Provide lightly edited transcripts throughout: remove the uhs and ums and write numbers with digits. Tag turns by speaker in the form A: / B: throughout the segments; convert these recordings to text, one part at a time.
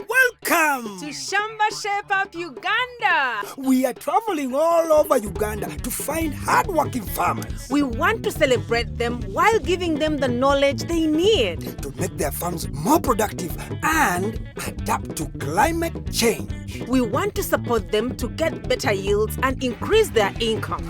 A: Welcome
B: to Shamba Shape Up Uganda.
A: We are traveling all over Uganda to find hardworking farmers.
B: We want to celebrate them while giving them the knowledge they need
A: to make their farms more productive and adapt to climate change.
B: We want to support them to get better yields and increase their income.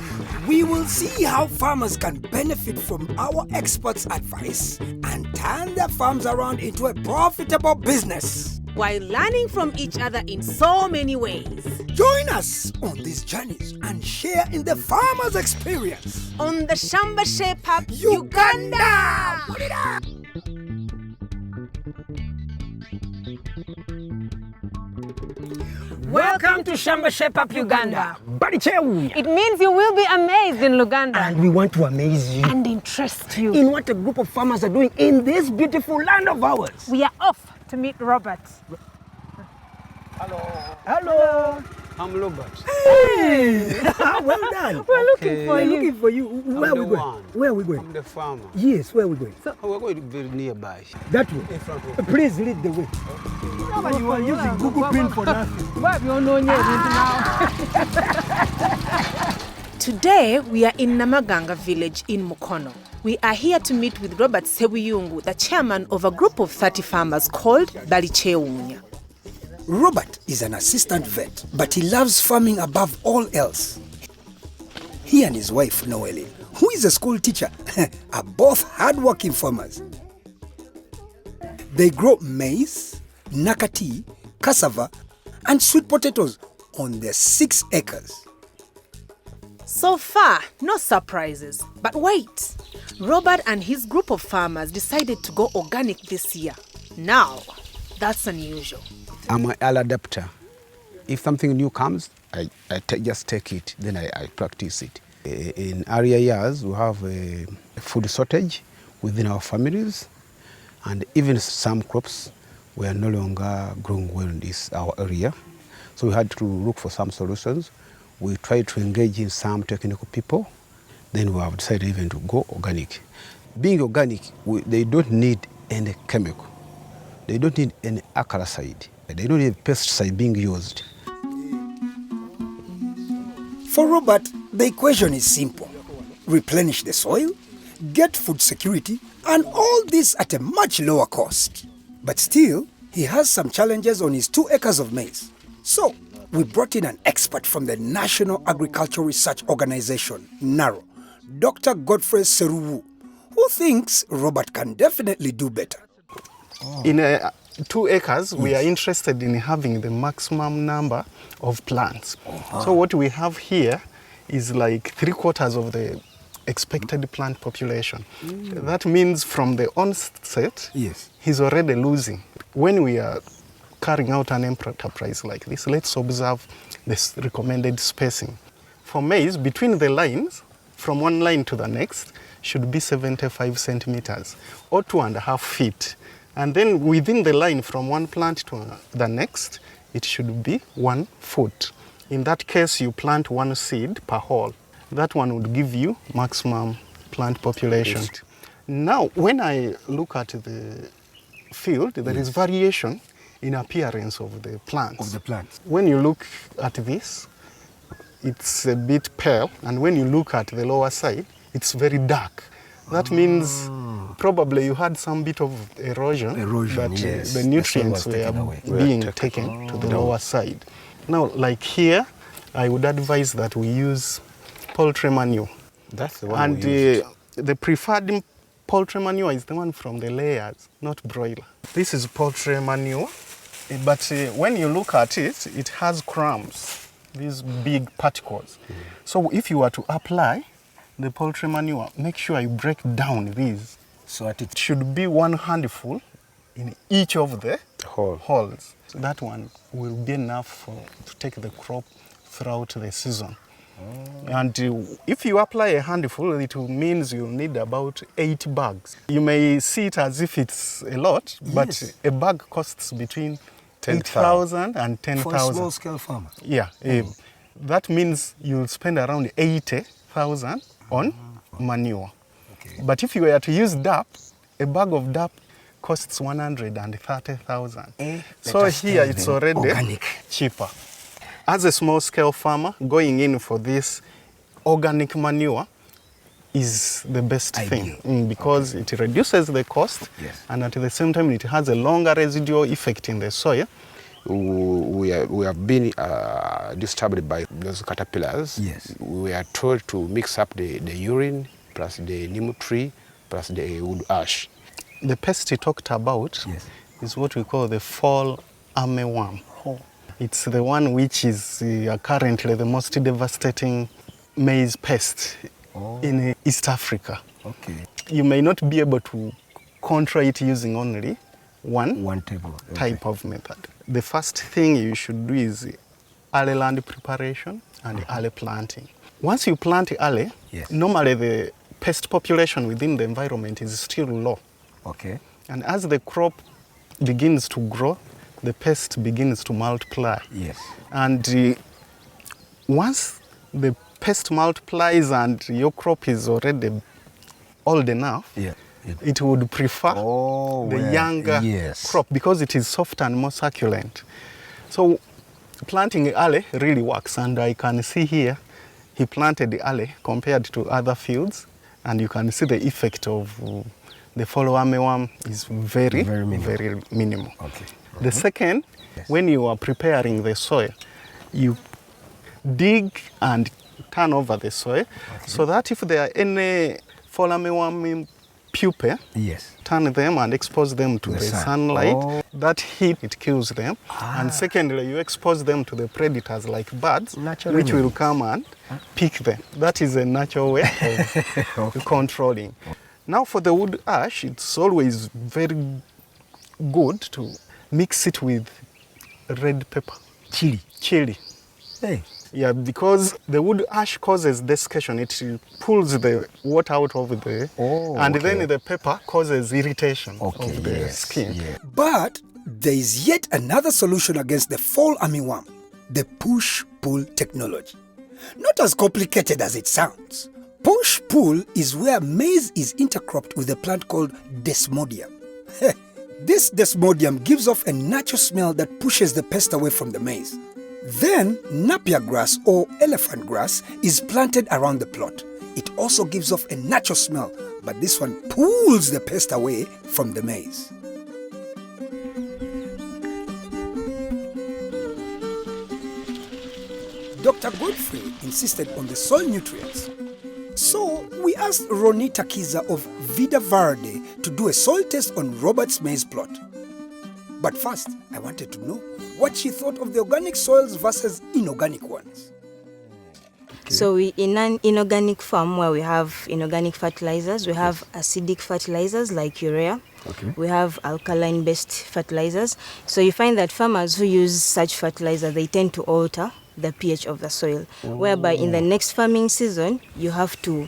A: We will see how farmers can benefit from our experts' advice and turn their farms around into a profitable business,
B: while learning from each other in so many ways.
A: Join us on these journeys and share in the farmers' experience
B: on the Shamba Shape Up Uganda.
A: Put it up.
C: Welcome to Shamba Shape Up Uganda. Balikyewunya.
B: It means you will be amazed in Uganda.
C: And we want to amaze you.
B: And interest you.
C: In what a group of farmers are doing in this beautiful land of ours.
B: We are off to meet Robert.
D: Hello.
C: Hello.
D: I'm Robert.
C: Hey! Well done.
B: We're looking for you.
C: Looking for you. Where are we going? Where are we going?
D: I'm the farmer.
C: Yes, where are we going?
D: We're going to be nearby.
C: That way.
D: In front of
C: Please lead the way.
D: Okay.
C: You are using Google Print for nothing.
B: Today, we are in Namang'ang'a village in Mukono. We are here to meet with Robert Ssebuyungu, the chairman of a group of 30 farmers called Balikyewunya.
A: Robert is an assistant vet, but he loves farming above all else. He and his wife, Noeline, who is a school teacher, are both hardworking farmers. They grow maize, Nakati, cassava, and sweet potatoes on their 6 acres.
B: So far, no surprises. But wait, Robert and his group of farmers decided to go organic this year. Now, that's unusual.
D: I'm an early adapter. If something new comes, I just take it, then I practice it. In earlier years, we have a food shortage within our families, and even some crops were no longer growing well in our area. So we had to look for some solutions. We tried to engage in some technical people. Then we have decided even to go organic. Being organic, they don't need any chemical. They don't need any herbicide. They don't need pesticide being used.
A: For Robert, the equation is simple. Replenish the soil, get food security, and all this at a much lower cost. But still, he has some challenges on his 2 acres of maize. So, we brought in an expert from the National Agricultural Research Organization, NARO, Dr. Godfrey Seruwu, who thinks Robert can definitely do better.
E: In 2 acres, we are interested in having the maximum number of plants. So what we have here is like 3/4 of the expected plant population. That means from the onset, he's already losing. When we are carrying out an enterprise like this, let's observe this recommended spacing. For maize, between the lines, from one line to the next, should be 75 centimeters or 2.5 feet. And then within the line from one plant to the next, it should be 1 foot. In that case, you plant 1 seed per hole. That one would give you maximum plant population. Now, when I look at the field, there is variation in appearance of the plants. When you look at this, it's a bit pale, and when you look at the lower side, it's very dark. That means probably you had some bit of erosion that the nutrients were being taken to the lower side. Now, like here, I would advise that we use poultry manure.
D: That's the one
E: and
D: we used.
E: The preferred poultry manure is the one from the layers, not broiler. This is poultry manure, but when you look at it, it has crumbs, these big particles. So if you were to apply the poultry manure, make sure you break down these. So that it should be 1 handful in each of the holes. So that one will be enough to take the crop throughout the season. And if you apply a handful, it means you'll need about 8 bags. You may see it as if it's a lot, but a bag costs between 8,000 and 10,000.
A: For a small-scale farmer?
E: Yeah. That means you'll spend around 80,000 on manure. But if you were to use DAP, a bag of DAP costs 130,000.
A: Let
E: So
A: us
E: here
A: tell
E: it's
A: them
E: already
A: organic.
E: cheaper. As a small scale farmer, going in for this organic manure is the best
A: Ideal.
E: thing because it reduces the cost,
A: Yes.
E: and at the same time it has a longer residual effect in the soil.
D: We have been disturbed by those caterpillars.
A: Yes.
D: We are told to mix up the urine plus the neem tree plus the wood ash.
E: The pest he talked about
A: Yes.
E: is what we call the fall armyworm.
A: Oh.
E: It's the one which is currently the most devastating maize pest in East Africa.
A: Okay.
E: You may not be able to control it using only one type of method. The first thing you should do is early land preparation and early planting. Once you plant early,
A: Yes.
E: normally the pest population within the environment is still low.
A: Okay.
E: And as the crop begins to grow, the pest begins to multiply.
A: Yes.
E: And once the pest multiplies and your crop is already old enough,
A: Yeah.
E: it would prefer the younger crop because it is softer and more succulent. So planting early really works, and I can see here he planted early compared to other fields, and you can see the effect of the fall armyworm is very minimal.
A: Okay.
E: The second, when you are preparing the soil, you dig and turn over the soil so that if there are any fall armyworm pupae,
A: Yes.
E: turn them and expose them to the sunlight. That heat, it kills them. And secondly, you expose them to the predators like birds, which will come and pick them. That is a natural way of controlling. Now for the wood ash, it's always very good to mix it with red pepper. Chili.
A: Hey.
E: Yeah, because the wood ash causes desiccation. It pulls the water out of the... then the pepper causes irritation of the skin.
A: Yeah. But there is yet another solution against the fall armyworm, the push-pull technology. Not as complicated as it sounds. Push-pull is where maize is intercropped with a plant called desmodium. This desmodium gives off a natural smell that pushes the pest away from the maize. Then, napier grass or elephant grass is planted around the plot. It also gives off a natural smell, but this one pulls the pest away from the maize. Dr. Godfrey insisted on the soil nutrients. So we asked Ronita Kiza of Vida Verde to do a soil test on Robert's maize plot. But first, I wanted to know what she thought of the organic soils versus inorganic ones.
F: Okay. So in an inorganic farm where we have inorganic fertilizers, we have acidic fertilizers like urea. Okay. We have alkaline-based fertilizers. So you find that farmers who use such fertilizer, they tend to alter the pH of the soil, whereby in the next farming season, you have to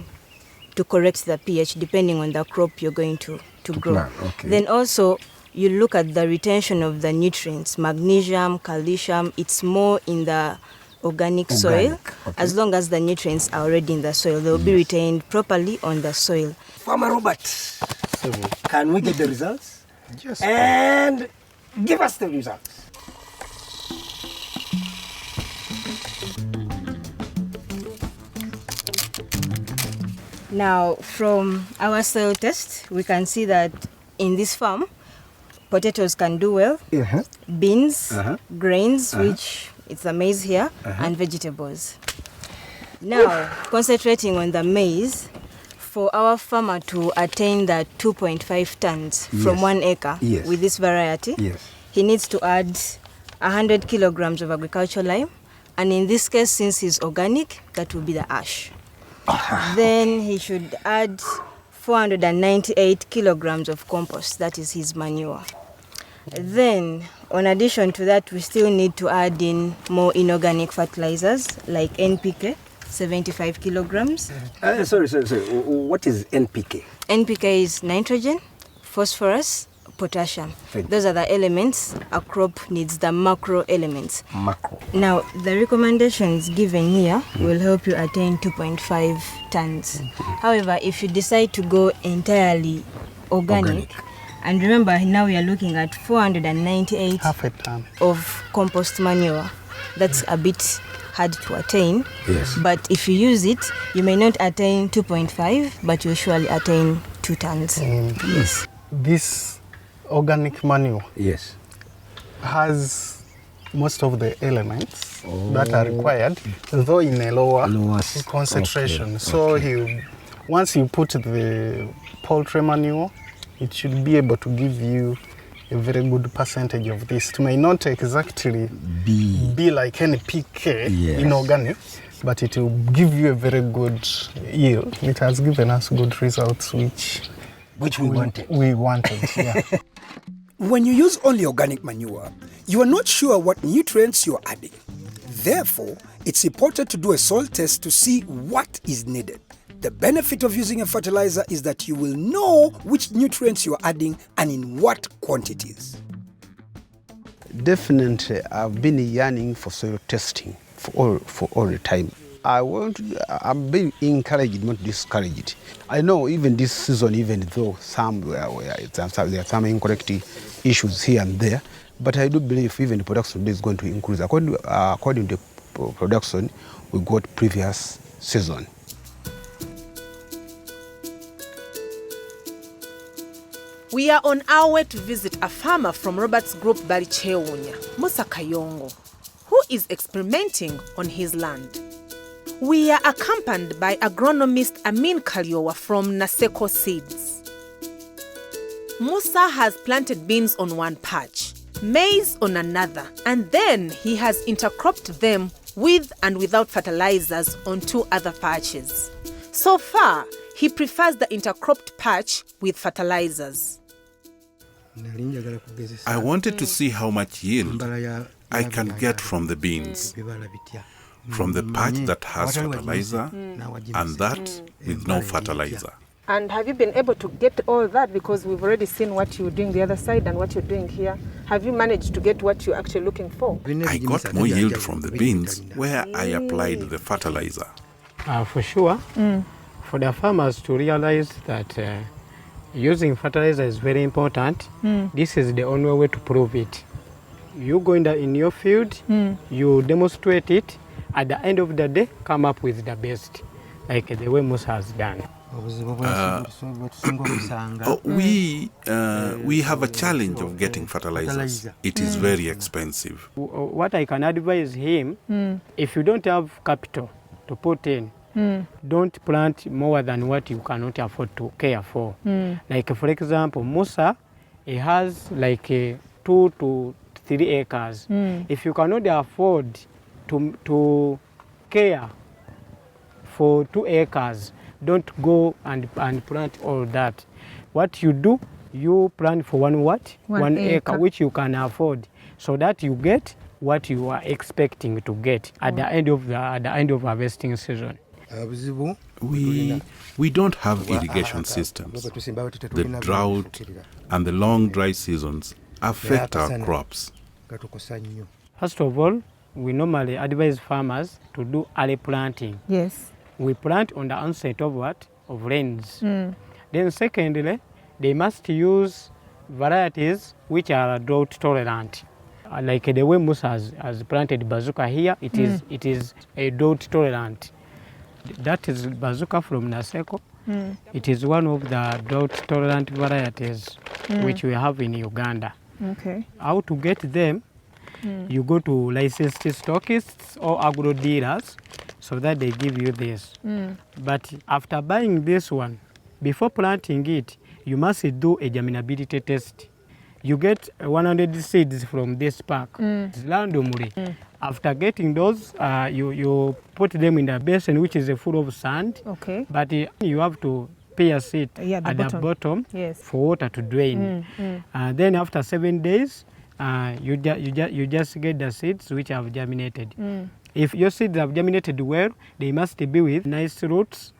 F: correct the pH depending on the crop you're going to grow. Okay. Then also, you look at the retention of the nutrients, magnesium, calcium, it's more in the organic soil. As long as the nutrients are already in the soil, they will be retained properly on the soil.
A: Farmer Robert, can we get the results?
C: Yes. And give us the results.
F: Now, from our soil test, we can see that in this farm, potatoes can do well, beans, grains, which it's the maize here, and vegetables. Now, concentrating on the maize, for our farmer to attain the 2.5 tons from 1 acre with this variety, he needs to add 100 kilograms of agricultural lime, and in this case, since he's organic, that will be the ash. Then he should add 498 kilograms of compost, that is his manure. Then, in addition to that, we still need to add in more inorganic fertilizers like NPK, 75 kilograms.
A: Sorry. What is NPK?
F: NPK is nitrogen, phosphorus, potassium. Those are the elements a crop needs, the macro elements. Now, the recommendations given here will help you attain 2.5 tons. However, if you decide to go entirely organic, And remember, now we are looking at 498
E: Half a ton.
F: of compost manure. That's a bit hard to attain.
A: Yes.
F: But if you use it, you may not attain 2.5, but you surely attain 2 tons. Yes.
E: This organic manure
A: Yes.
E: has most of the elements that are required, though in a lower concentration.
A: Okay,
E: So once you put the poultry manure, it should be able to give you a very good percentage of this. It may not exactly be like NPK in organic, but it will give you a very good yield. It has given us good results, which
A: we wanted.
E: We wanted, yeah.
A: When you use only organic manure, you are not sure what nutrients you are adding. Therefore, it's important to do a soil test to see what is needed. The benefit of using a fertilizer is that you will know which nutrients you are adding and in what quantities.
D: Definitely, I've been yearning for soil testing for all the time. I'm being encouraged, not discouraged. I know even this season, even though there are some incorrect issues here and there, but I do believe even the production is going to increase. According to the production we got previous season.
B: We are on our way to visit a farmer from Robert's group Balikyewunya, Musa Kayongo, who is experimenting on his land. We are accompanied by agronomist Amin Kaliowa from Naseko Seeds. Musa has planted beans on one patch, maize on another, and then he has intercropped them with and without fertilizers on 2 other patches. So far, he prefers the intercropped patch with fertilizers.
G: I wanted to see how much yield I can get from the beans, from the patch that has fertilizer and that with no fertilizer.
B: And have you been able to get all that? Because we've already seen what you're doing the other side and what you're doing here. Have you managed to get what you're actually looking for?
G: I got more yield from the beans where I applied the fertilizer.
C: For sure, for the farmers to realize that using fertilizer is very important, this is the only way to prove it. You go in your field, you demonstrate it, at the end of the day, come up with the best, like the way Musa has done.
G: We have a challenge of getting fertilizers. It is very expensive.
C: What I can advise him, if you don't have capital to put in, don't plant more than what you cannot afford to care for. Like for example, Musa, he has like 2 to 3 acres. If you cannot afford to care for 2 acres, don't go and plant all that. What you do, you plant for one acre, which you can afford, so that you get what you are expecting to get at the end of harvesting season.
G: We don't have irrigation systems. The drought and the long dry seasons affect our crops.
C: First of all, we normally advise farmers to do early planting.
B: Yes.
C: We plant on the onset of what? Of rains. Then secondly, they must use varieties which are drought tolerant. Like the way Musa has planted bazooka here, it is a drought tolerant. That is bazooka from Naseko. It is one of the drought tolerant varieties which we have in Uganda.
B: Okay.
C: How to get them? You go to licensed stockists or agro dealers so that they give you this. But after buying this one, before planting it, you must do a germinability test. You get 100 seeds from this pack randomly. After getting those, you put them in the basin, which is full of sand.
B: Okay.
C: But you have to pierce it at the bottom for water to drain. Then after 7 days, you just get the seeds which have germinated. If your seeds have germinated well, they must be with nice roots,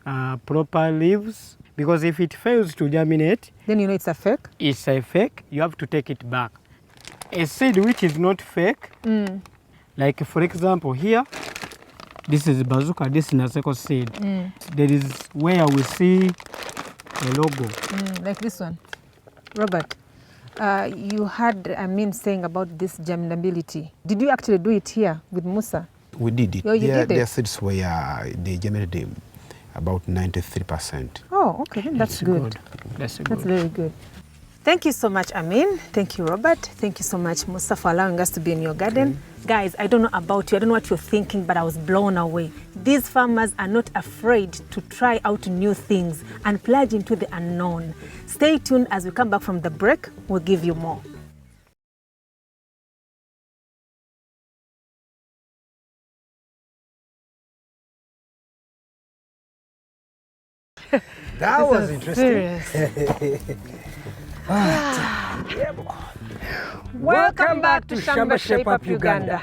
C: proper leaves, because if it fails to germinate,
B: then you know it's a fake?
C: It's a fake, you have to take it back. A seed which is not fake, like for example here, this is bazooka, this is Naseko seed. There is where we see a logo.
B: Like this one? Robert, you had saying about this germinability. Did you actually do it here with Musa?
D: We did it.
B: Oh, you did it?
D: Their seeds were they germinated about 93%.
B: Oh, okay, then that's good.
C: That's
B: very good. Thank you so much, Amin. Thank you, Robert. Thank you so much, Musa, for allowing us to be in your garden. Guys, I don't know about you. I don't know what you're thinking, but I was blown away. These farmers are not afraid to try out new things and plunge into the unknown. Stay tuned as we come back from the break. We'll give you more.
A: That was interesting.
B: Welcome back to Shamba Shape Up Uganda.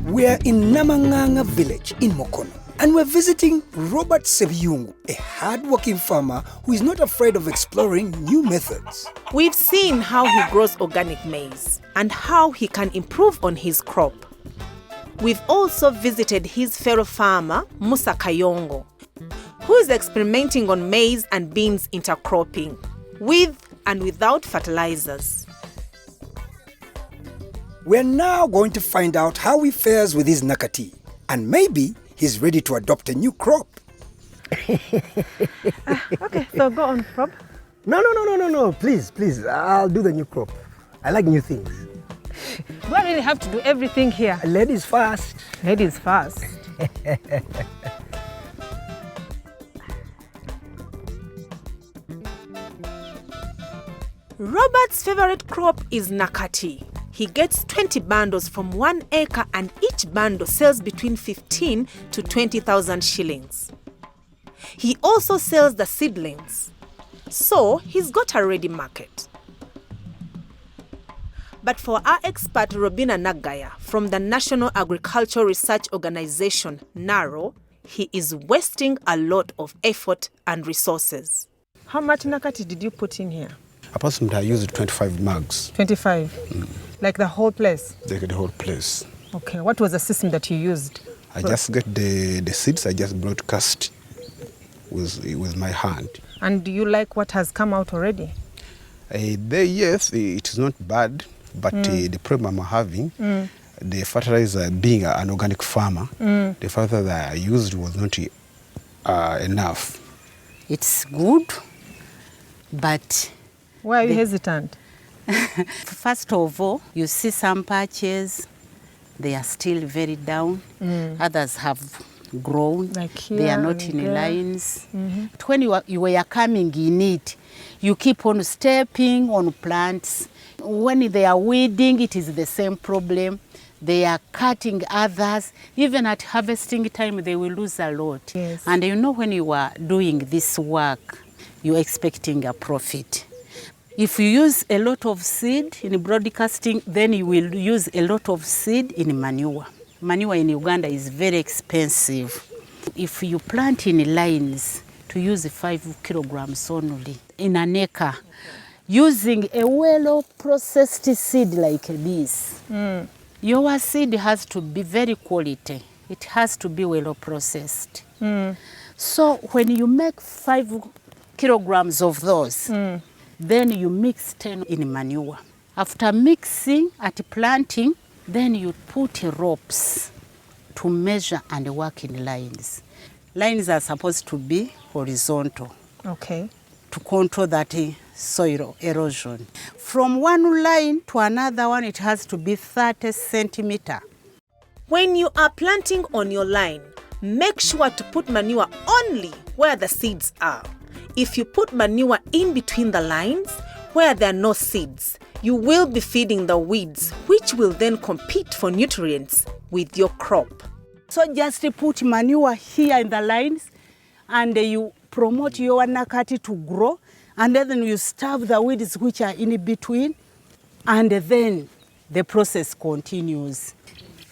A: We're in Namang'ang'a village in Mukono, and we're visiting Robert Ssebuyungu, a hardworking farmer who is not afraid of exploring new methods.
B: We've seen how he grows organic maize and how he can improve on his crop. We've also visited his fellow farmer, Musa Kayongo, who is experimenting on maize and beans intercropping, with and without fertilizers.
A: We're now going to find out how he fares with his Nakati, and maybe he's ready to adopt a new crop.
B: Okay, so go on, Rob.
H: No, please, I'll do the new crop. I like new things.
B: Do I really have to do everything here?
H: Ladies first.
B: Ladies first. Robert's favorite crop is Nakati. He gets 20 bundles from 1 acre and each bundle sells between 15 to 20,000 shillings. He also sells the seedlings. So he's got a ready market. But for our expert Robina Nagaya from the National Agricultural Research Organization, NARO, he is wasting a lot of effort and resources. How much Nakati did you put in here?
D: Approximately, I used 25 mugs.
B: 25? Like the whole place?
D: The whole place.
B: Okay, what was the system that you used?
D: I just get the seeds, I just broadcast with my hand.
B: And do you like what has come out already?
D: Yes, it is not bad, but the problem I'm having, the fertilizer, being an organic farmer, the fertilizer that I used was not enough.
I: It's good, but...
B: Why are you hesitant?
I: First of all, you see some patches, they are still very down. Others have grown.
B: Like here,
I: they are not in lines. When you were coming in it, you keep on stepping on plants. When they are weeding, it is the same problem. They are cutting others. Even at harvesting time, they will lose a lot.
B: Yes.
I: And you know, when you are doing this work, you're expecting a profit. If you use a lot of seed in broadcasting, then you will use a lot of seed in manure. Manure in Uganda is very expensive. If you plant in lines, to use 5 kilograms only in an acre, using a well-processed seed like this, your seed has to be very quality. It has to be well-processed. So when you make 5 kilograms of those, then you mix 10 in manure. After mixing at planting, then you put ropes to measure and work in lines. Lines are supposed to be horizontal.
B: Okay.
I: To control that soil erosion. From one line to another one, it has to be 30 centimeters.
B: When you are planting on your line, make sure to put manure only where the seeds are. If you put manure in between the lines, where there are no seeds, you will be feeding the weeds, which will then compete for nutrients with your crop.
I: So just put manure here in the lines, and you promote your Nakati to grow, and then you starve the weeds which are in between, and then the process continues.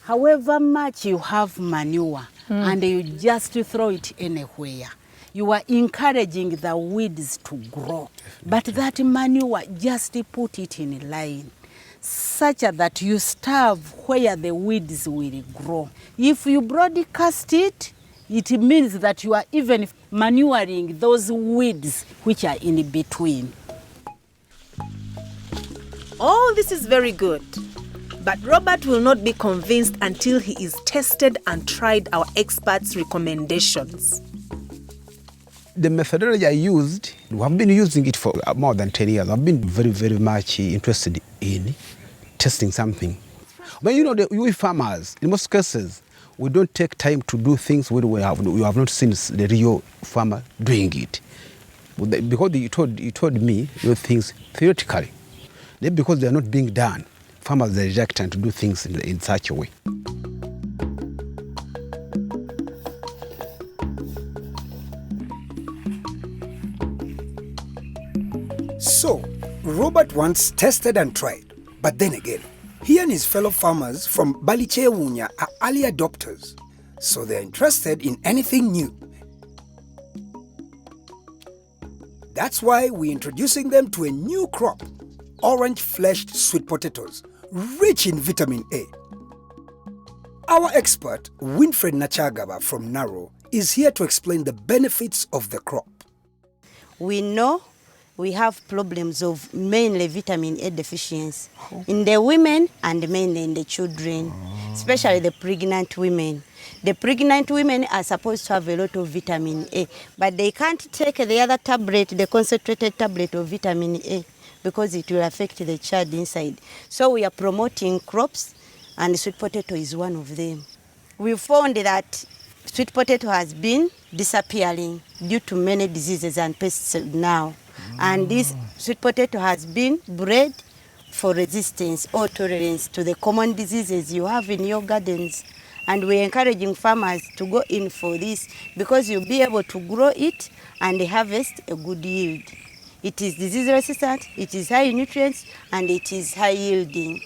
I: However much you have manure, and you just throw it anywhere, you are encouraging the weeds to grow. But that manure, just put it in line, such that you starve where the weeds will grow. If you broadcast it, It means that you are even manuring those weeds which are in between.
B: All this is very good, but Robert will not be convinced until he is tested and tried our experts' recommendations.
D: The methodology I used, we have been using it for more than 10 years. I've been very, very much interested in testing something. But you know, we farmers, in most cases, we don't take time to do things where we have not seen the real farmer doing it. Because you told me those things theoretically. Then because they are not being done, farmers are reluctant to do things in such a way.
A: So, Robert once tested and tried, but then again, he and his fellow farmers from Balikyewunya are early adopters, so they're interested in anything new. That's why we're introducing them to a new crop, orange-fleshed sweet potatoes, rich in vitamin A. Our expert, Winfred Nachagaba from Naro, is here to explain the benefits of the crop.
J: We know we have problems of mainly vitamin A deficiency in the women and mainly in the children, especially the pregnant women. The pregnant women are supposed to have a lot of vitamin A, but they can't take the other tablet, the concentrated tablet of vitamin A, because it will affect the child inside. So we are promoting crops, and sweet potato is one of them. We found that sweet potato has been disappearing due to many diseases and pests now. And this sweet potato has been bred for resistance or tolerance to the common diseases you have in your gardens. And we're encouraging farmers to go in for this because you'll be able to grow it and harvest a good yield. It is disease resistant, it is high in nutrients, and it is high yielding.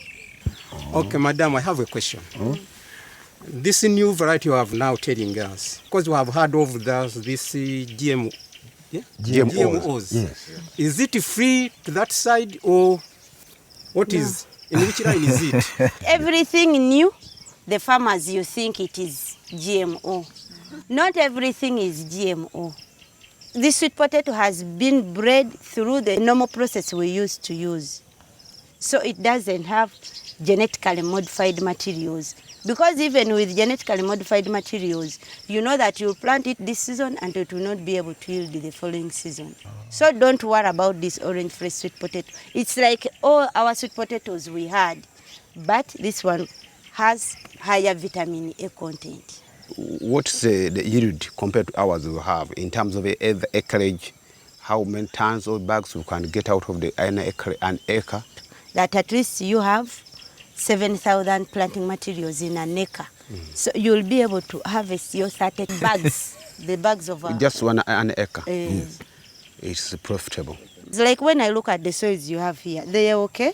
K: Okay, madam, I have a question. This new variety you have now telling us, because we have heard of this GMOs.
H: Yes.
K: Is it free to that side, or what is, in which line is it?
J: Everything new, the farmers, you think it is GMO. Not everything is GMO. This sweet potato has been bred through the normal process we used to use. So it doesn't have genetically modified materials. Because even with genetically modified materials, you know that you plant it this season and it will not be able to yield the following season. So don't worry about this orange fresh sweet potato. It's like all our sweet potatoes we had, but this one has higher vitamin A content.
D: What's the yield compared to ours we have in terms of the acreage? How many tons or bags we can get out of an acre?
J: That at least you have 7,000 planting materials in an acre. So you'll be able to harvest your 30 bags, the bags of
D: just an acre. Yes. It's profitable.
J: It's like when I look at the soils you have here, they are okay.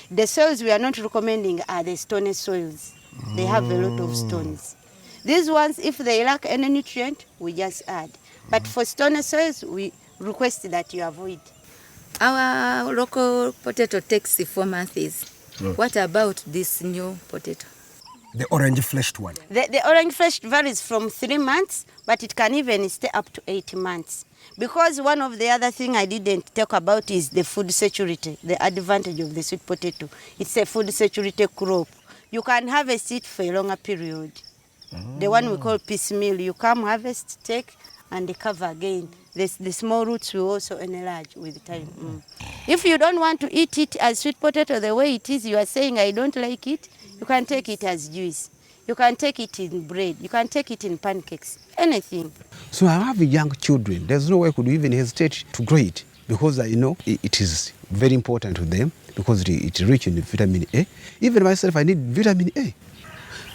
J: The soils we are not recommending are the stony soils. They have a lot of stones. These ones, if they lack any nutrient, we just add. But for stony soils, we request that you avoid.
L: Our local potato takes 4 months. What about this new potato?
H: The orange-fleshed one.
J: The orange-fleshed varies from 3 months, but it can even stay up to 8 months. Because one of the other things I didn't talk about is the food security, the advantage of the sweet potato. It's a food security crop. You can harvest it for a longer period. The one we call piecemeal, you come harvest, take, and cover again. The small roots will also enlarge with time. If you don't want to eat it as sweet potato the way it is, you are saying I don't like it, you can take it as juice. You can take it in bread. You can take it in pancakes, anything.
D: So I have young children. There's no way I could even hesitate to grow it because I know it is very important to them because it's rich in vitamin A. Even myself, I need vitamin A.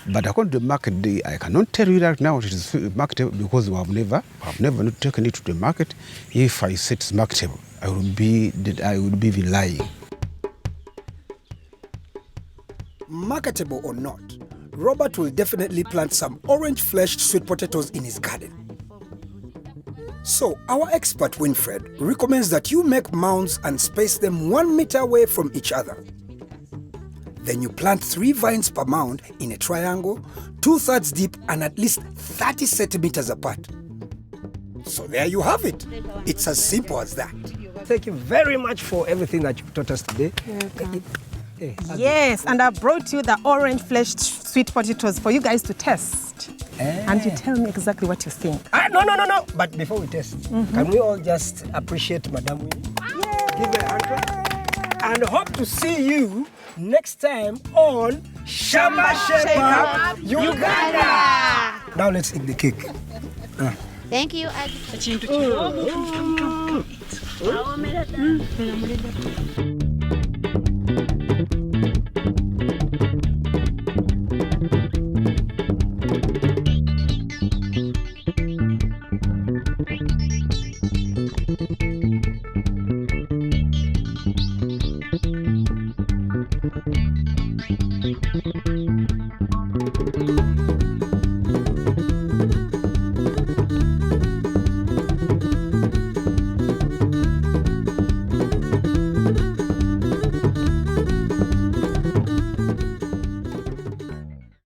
D: But according to the market, I cannot tell you right now it is marketable because we have never taken it to the market. If I say it's marketable, I would be lying.
A: Marketable or not, Robert will definitely plant some orange-fleshed sweet potatoes in his garden. So our expert Winfred recommends that you make mounds and space them 1 meter away from each other. Then you plant 3 vines per mound in a triangle, 2/3 deep and at least 30 centimeters apart. So there you have it. It's as simple as that.
H: Thank you very much for everything that you've taught us today.
B: Yes, and I brought you the orange-fleshed sweet potatoes for you guys to test. And you tell me exactly what you think.
H: No. But before we test, can we all just appreciate Madam Winnie? Give her a hand clap. And hope to see you next time on Shamba Shape Uganda. Now let's eat the cake.
J: Thank you.
I: Ekintu